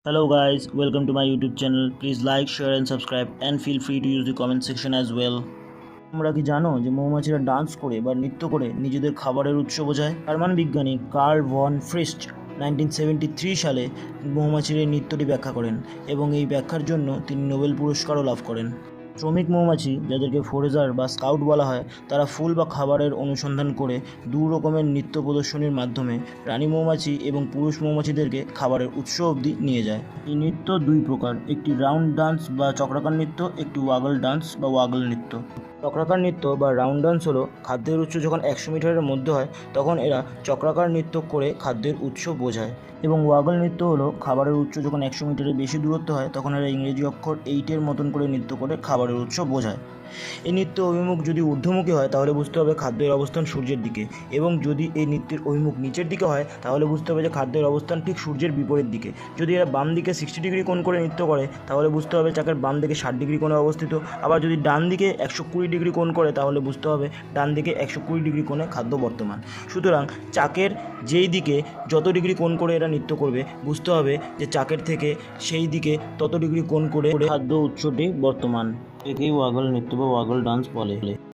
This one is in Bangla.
Hello guys, welcome to my YouTube channel. Please like, share and subscribe and feel free to use the comment section as well. তোমরা কি জানো যে মৌমাছিরা ডান্স করে বা নৃত্য করে নিজেদের খাবারের উৎস বোঝায়? জার্মান বিজ্ঞানী কার্ল ভন ফ্রিস্ট 1973 সালে মৌমাছির এই নৃত্যটি ব্যাখ্যা করেন এবং এই ব্যাখ্যার জন্য তিনি নোবেল পুরস্কারও লাভ করেন। শ্রমিক মৌমাছি, যাদেরকে ফোরেজার বা স্কাউট বলা হয়, তারা ফুল বা খাবারের অনুসন্ধান করে দু রকমের নৃত্য প্রদর্শনীর মাধ্যমে রানী মৌমাছি এবং পুরুষ মৌমাছিদেরকে খাবারের উৎস অবধি নিয়ে যায়। এই নৃত্য দুই প্রকার, একটি রাউন্ড ডান্স বা চক্রাকার নৃত্য, একটি ওয়াগল ডান্স বা ওয়াগল নৃত্য। চক্রাকার নৃত্য বা রাউন্ড ডান্স হলো খাদ্যের উৎস যখন 100 মিটারের মধ্যে হয় তখন এরা চক্রাকার নৃত্য করে খাদ্যের উৎস বোঝায়, এবং ওয়াগল নৃত্য হলো খাবারের উৎস যখন 100 মিটারের বেশি দূরত্ব হয় তখন এরা ইংরেজি অক্ষর 8-এর মতন করে নৃত্য করে খাবারের উৎস বোঝায়। এই নৃত্য অভিমুখ যদি ঊর্ধ্বমুখী হয় তাহলে বুঝতে হবে খাদ্যের অবস্থান সূর্যের দিকে, এবং যদি এই নৃত্যের অভিমুখ নিচের দিকে হয় তাহলে বুঝতে হবে যে খাদ্যের অবস্থান ঠিক সূর্যের বিপরীত দিকে। যদি এরা বাম দিকে 60 ডিগ্রি কোণ করে নৃত্য করে তাহলে বুঝতে হবে চাকের বাম দিকে 60 ডিগ্রি কোণে অবস্থিত। আবার যদি ডান দিকে 120 ডিগ্রি কোণ করে তাহলে বুঝতে হবে ডান দিকে 120 ডিগ্রি কোণে খাদ্য বর্তমান। সুতরাং চাকের যেই দিকে যত ডিগ্রি কোণ করে এরা নৃত্য করবে বুঝতে হবে যে চাকের থেকে সেই দিকে তত ডিগ্রি কোণ করে খাদ্য উৎসটি বর্তমান। একেই ওয়াগল নৃত্য বা ওয়াগল ডান্স বলে।